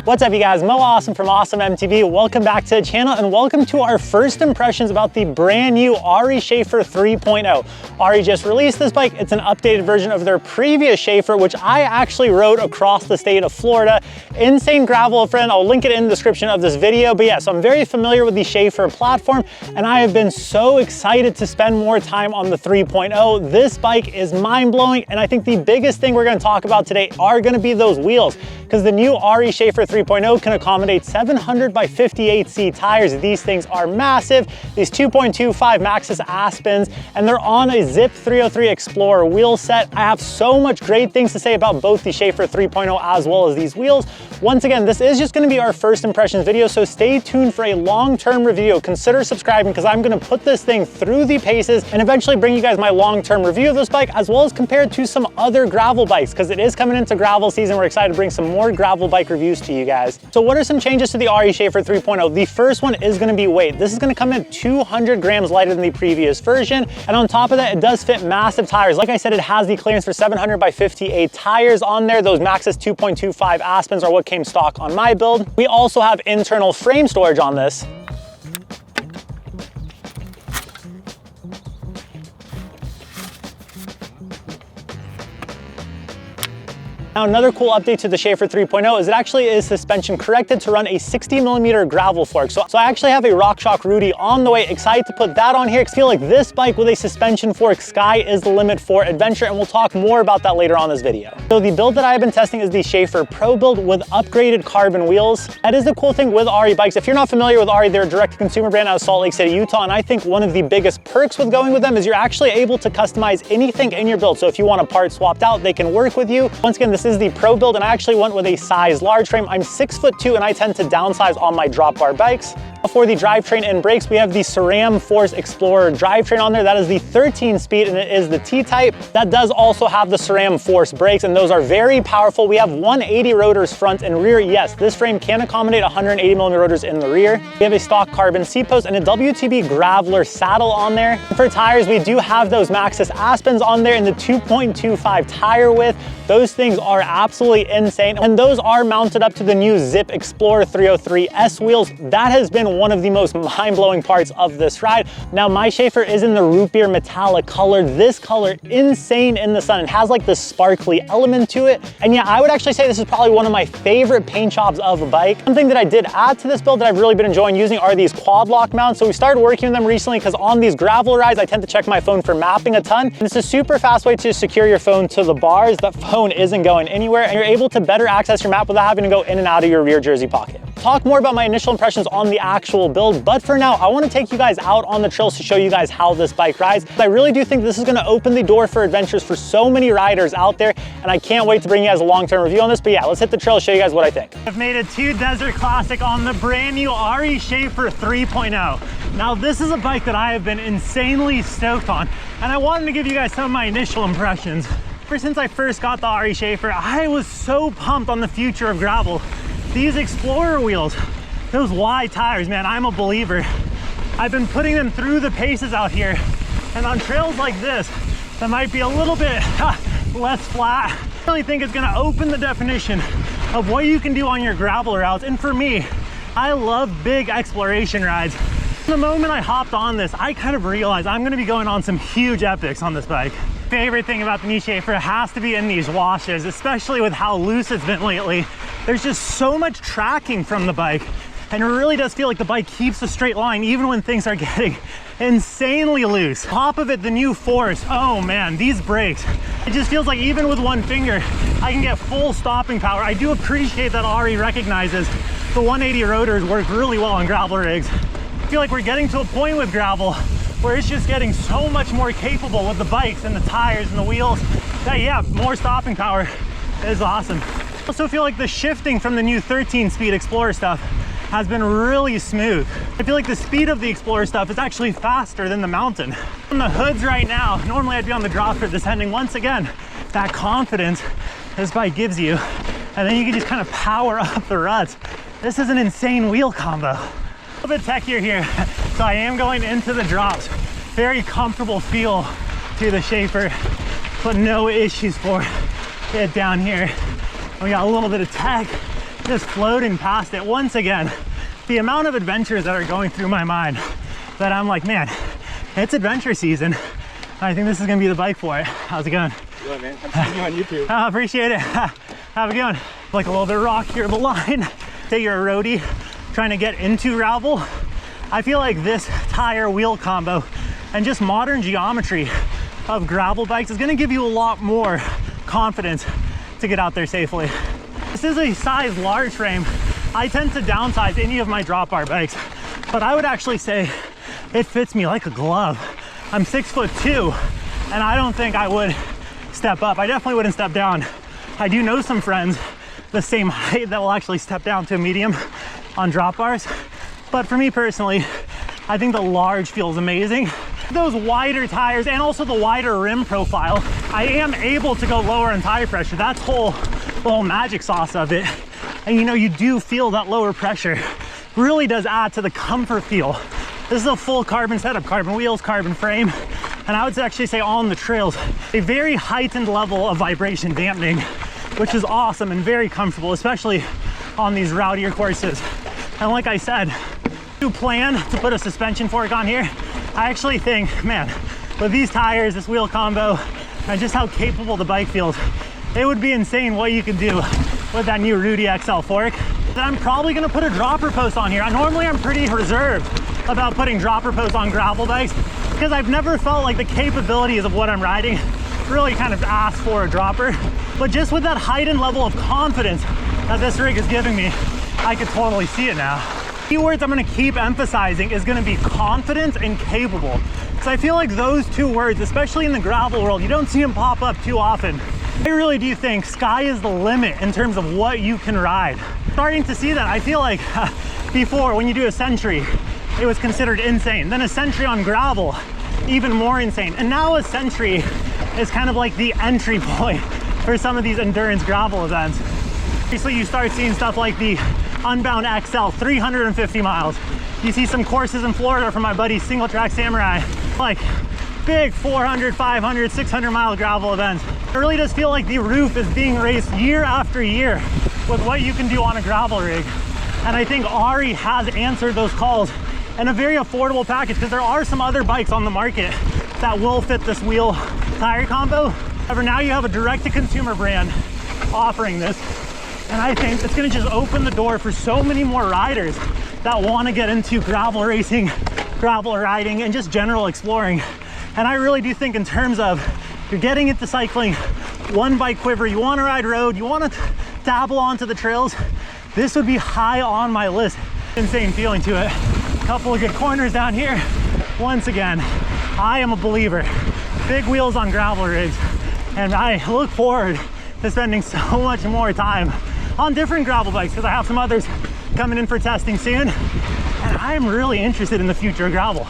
What's up, you guys? Mo Awesome from Awesome MTV. Welcome back to the channel and welcome to our first impressions about the brand new ARI Shafer 3.0. ARI just released this bike. It's an updated version of their previous Shafer, which I actually rode across the state of Florida. Insane gravel, friend. I'll link it in the description of this video. But yeah, so I'm very familiar with the Shafer platform and I have been so excited to spend more time on the 3.0. This bike is mind-blowing, and I think the biggest thing we're going to talk about today are going to be those wheels, because the new ARI Shafer 3.0 can accommodate 700 by 58C tires. These things are massive. These 2.25 Maxxis Aspens, and they're on a Zip 303 Explorer wheel set. I have so much great things to say about both the Shafer 3.0 as well as these wheels. Once again, this is just going to be our first impressions video, so stay tuned for a long-term review. Consider subscribing because I'm going to put this thing through the paces and eventually bring you guys my long-term review of this bike, as well as compared to some other gravel bikes, because it is coming into gravel season. We're excited to bring some more gravel bike reviews to you guys. So what are some changes to the ARI Shafer 3.0? The first one is going to be weight. This is going to come in 200 grams lighter than the previous version, and on top of that, it does fit massive tires. Like I said, it has the clearance for 700 by 58 tires on there. Those Maxxis 2.25 Aspens are what came stock on my build. We also have internal frame storage on this. Now, another cool update to the Shafer 3.0 is it actually is suspension corrected to run a 60mm gravel fork. So I actually have a RockShox Rudy on the way. Excited to put that on here. I feel like this bike with a suspension fork, sky is the limit for adventure, and we'll talk more about that later on in this video. So the build that I've been testing is the Shafer Pro build with upgraded carbon wheels. That is the cool thing with ARI bikes. If you're not familiar with ARI, they're a direct-to-consumer brand out of Salt Lake City, Utah, and I think one of the biggest perks with going with them is you're actually able to customize anything in your build. So if you want a part swapped out, they can work with you. Once again, this is the Pro build, and I actually went with a size large frame. I'm 6'2", and I tend to downsize on my drop bar bikes. For the drivetrain and brakes, we have the SRAM Force Explorer drivetrain on there. That is the 13-speed, and it is the T-type. That does also have the SRAM Force brakes, and those are very powerful. We have 180 rotors front and rear. Yes, this frame can accommodate 180mm rotors in the rear. We have a stock carbon seat post and a WTB Graveler saddle on there. For tires, we do have those Maxxis Aspens on there in the 2.25 tire width. Those things are absolutely insane, and those are mounted up to the new Zip Explorer 303 S wheels. That has been one of the most mind-blowing parts of this ride. Now, my Shafer is in the root beer metallic color. This color, insane in the sun. It has like this sparkly element to it. And yeah, I would actually say this is probably one of my favorite paint jobs of a bike. Something that I did add to this build that I've really been enjoying using are these quad lock mounts. So we started working with them recently because on these gravel rides, I tend to check my phone for mapping a ton. And it's a super fast way to secure your phone to the bars. That phone isn't going anywhere, and you're able to better access your map without having to go in and out of your rear jersey pocket. Talk more about my initial impressions on the actual build, but for now, I want to take you guys out on the trails to show you guys how this bike rides. I really do think this is going to open the door for adventures for so many riders out there, and I can't wait to bring you guys a long-term review on this. But yeah, let's hit the trail, show you guys what I think. I've made it to Desert Classic on the brand new ARI Shafer 3.0. Now, this is a bike that I have been insanely stoked on, and I wanted to give you guys some of my initial impressions. Ever since I first got the ARI Shafer, I was so pumped on the future of gravel. These Explorer wheels, those wide tires, man, I'm a believer. I've been putting them through the paces out here, and on trails like this, that might be a little bit less flat. I really think it's gonna open the definition of what you can do on your gravel routes. And for me, I love big exploration rides. The moment I hopped on this, I kind of realized I'm gonna be going on some huge epics on this bike. Favorite thing about the new Shafer has to be in these washes, especially with how loose it's been lately. There's just so much tracking from the bike, and it really does feel like the bike keeps a straight line even when things are getting insanely loose. Top of it, the new Force. Oh man, these brakes. It just feels like even with one finger, I can get full stopping power. I do appreciate that ARI recognizes the 180 rotors work really well on gravel rigs. I feel like we're getting to a point with gravel where it's just getting so much more capable with the bikes and the tires and the wheels that, yeah, more stopping power is awesome. I also feel like the shifting from the new 13-speed Explorer stuff has been really smooth. I feel like the speed of the Explorer stuff is actually faster than the Mountain. On the hoods right now, normally I'd be on the drop for descending. Once again, that confidence this bike gives you, and then you can just kind of power up the ruts. This is an insane wheel combo. A little bit techier here, so I am going into the drops. Very comfortable feel to the Shafer, but no issues for it down here. We got a little bit of tech just floating past it. Once again, the amount of adventures that are going through my mind that I'm like, man, it's adventure season. I think this is gonna be the bike for it. How's it going? Good, man. I'm seeing you on YouTube. I appreciate it. How's it going? Like a little bit rocky or the line. Say you're a roadie trying to get into gravel. I feel like this tire wheel combo and just modern geometry of gravel bikes is gonna give you a lot more confidence to get out there safely. This is a size large frame. I tend to downsize any of my drop bar bikes, but I would actually say it fits me like a glove. I'm 6'2", and I don't think I would step up. I definitely wouldn't step down. I do know some friends the same height that will actually step down to a medium on drop bars. But for me personally, I think the large feels amazing. Those wider tires and also the wider rim profile, I am able to go lower in tire pressure. That's the whole magic sauce of it. And you know, you do feel that lower pressure really does add to the comfort feel. This is a full carbon setup, carbon wheels, carbon frame. And I would actually say on the trails, a very heightened level of vibration dampening, which is awesome and very comfortable, especially on these rowdier courses. And like I said, you plan to put a suspension fork on here. I actually think, man, with these tires, this wheel combo, and just how capable the bike feels, it would be insane what you could do with that new Rudy XL fork. Then I'm probably gonna put a dropper post on here. Normally I'm pretty reserved about putting dropper posts on gravel bikes because I've never felt like the capabilities of what I'm riding really kind of ask for a dropper. But just with that heightened level of confidence that this rig is giving me, I could totally see it now. Keywords I'm gonna keep emphasizing is gonna be confident and capable. So I feel like those two words, especially in the gravel world, you don't see them pop up too often. I really do think sky is the limit in terms of what you can ride. Starting to see that. I feel like before, when you do a century, it was considered insane. Then a century on gravel, even more insane. And now a century is kind of like the entry point for some of these endurance gravel events. Obviously, you start seeing stuff like the Unbound XL, 350 miles. You see some courses in Florida from my buddy Single Track Samurai, like big 400, 500, 600 mile gravel events. It really does feel like the roof is being raised year after year with what you can do on a gravel rig. And I think Ari has answered those calls in a very affordable package because there are some other bikes on the market that will fit this wheel tire combo. However, now you have a direct-to-consumer brand offering this. And I think it's gonna just open the door for so many more riders that wanna get into gravel racing, gravel riding, and just general exploring. And I really do think in terms of you're getting into cycling, one bike quiver, you wanna ride road, you wanna dabble onto the trails, this would be high on my list. Insane feeling to it. A couple of good corners down here. Once again, I am a believer. Big wheels on gravel rigs. And I look forward to spending so much more time on different gravel bikes because I have some others coming in for testing soon. And I'm really interested in the future of gravel.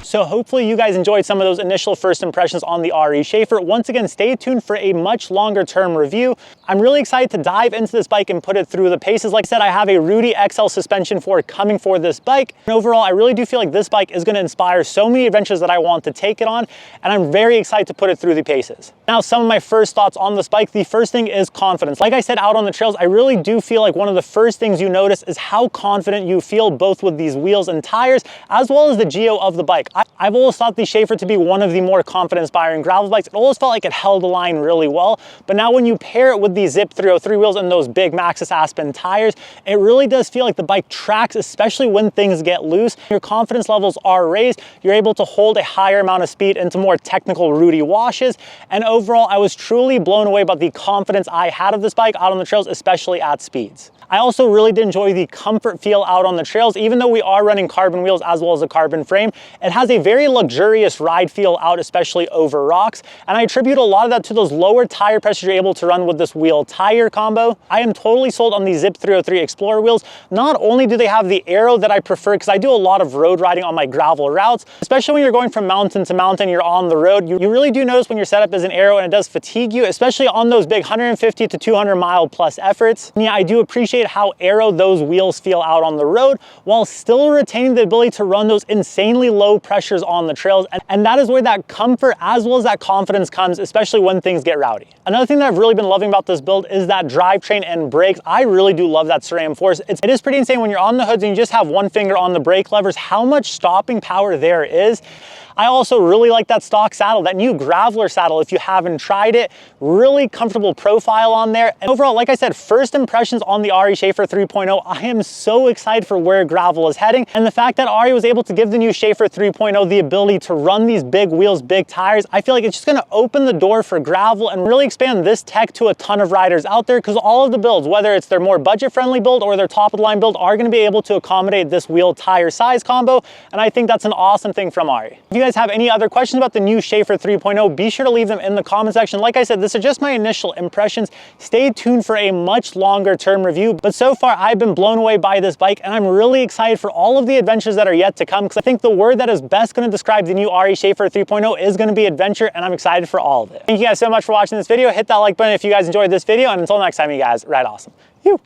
So hopefully you guys enjoyed some of those initial first impressions on the ARI Shafer. Once again, stay tuned for a much longer term review. I'm really excited to dive into this bike and put it through the paces. Like I said, I have a Rudy XL suspension fork coming for this bike. And overall, I really do feel like this bike is gonna inspire so many adventures that I want to take it on. And I'm very excited to put it through the paces. Now, some of my first thoughts on this bike. The first thing is confidence. Like I said, out on the trails, I really do feel like one of the first things you notice is how confident you feel both with these wheels and tires, as well as the geo of the bike. I've always thought the Shafer to be one of the more confidence-inspiring gravel bikes. It always felt like it held the line really well, but now when you pair it with the Zip 303 wheels and those big Maxxis Aspen tires, it really does feel like the bike tracks, especially when things get loose. Your confidence levels are raised, you're able to hold a higher amount of speed into more technical Rudy washes, and overall, I was truly blown away by the confidence I had of this bike out on the trails, especially at speeds. I also really did enjoy the comfort feel out on the trails. Even though we are running carbon wheels as well as a carbon frame, it has a very luxurious ride feel out, especially over rocks. And I attribute a lot of that to those lower tire pressures you're able to run with this wheel tire combo. I am totally sold on the Zip 303 Explorer wheels. Not only do they have the aero that I prefer, because I do a lot of road riding on my gravel routes, especially when you're going from mountain to mountain, you're on the road, you really do notice when your setup is an aero and it does fatigue you, especially on those big 150 to 200 mile plus efforts. And yeah, I do appreciate how aero those wheels feel out on the road while still retaining the ability to run those insanely low pressure pressures on the trails. And that is where that comfort as well as that confidence comes, especially when things get rowdy. Another thing that I've really been loving about this build is that drivetrain and brakes. I really do love that SRAM force. It is pretty insane when you're on the hoods and you just have one finger on the brake levers, how much stopping power there is. I also really like that stock saddle, that new Graveler saddle. If you haven't tried it, really comfortable profile on there. And overall, like I said, first impressions on the Ari Shafer 3.0, I am so excited for where gravel is heading. And the fact that Ari was able to give the new Shafer 3.0 the ability to run these big wheels, big tires, I feel like it's just gonna open the door for gravel and really expand this tech to a ton of riders out there, because all of the builds, whether it's their more budget-friendly build or their top-of-the-line build, are gonna be able to accommodate this wheel tire size combo. And I think that's an awesome thing from Ari. If you guys have any other questions about the new Shafer 3.0, be sure to leave them in the comment section. Like I said, this is just my initial impressions. Stay tuned for a much longer term review, but so far I've been blown away by this bike, and I'm really excited for all of the adventures that are yet to come, because I think the word that is best going to describe the new Ari Shafer 3.0 is going to be adventure, and I'm excited for all of it. Thank you guys so much for watching this video. Hit that like button if you guys enjoyed this video, and until next time, you guys, ride awesome.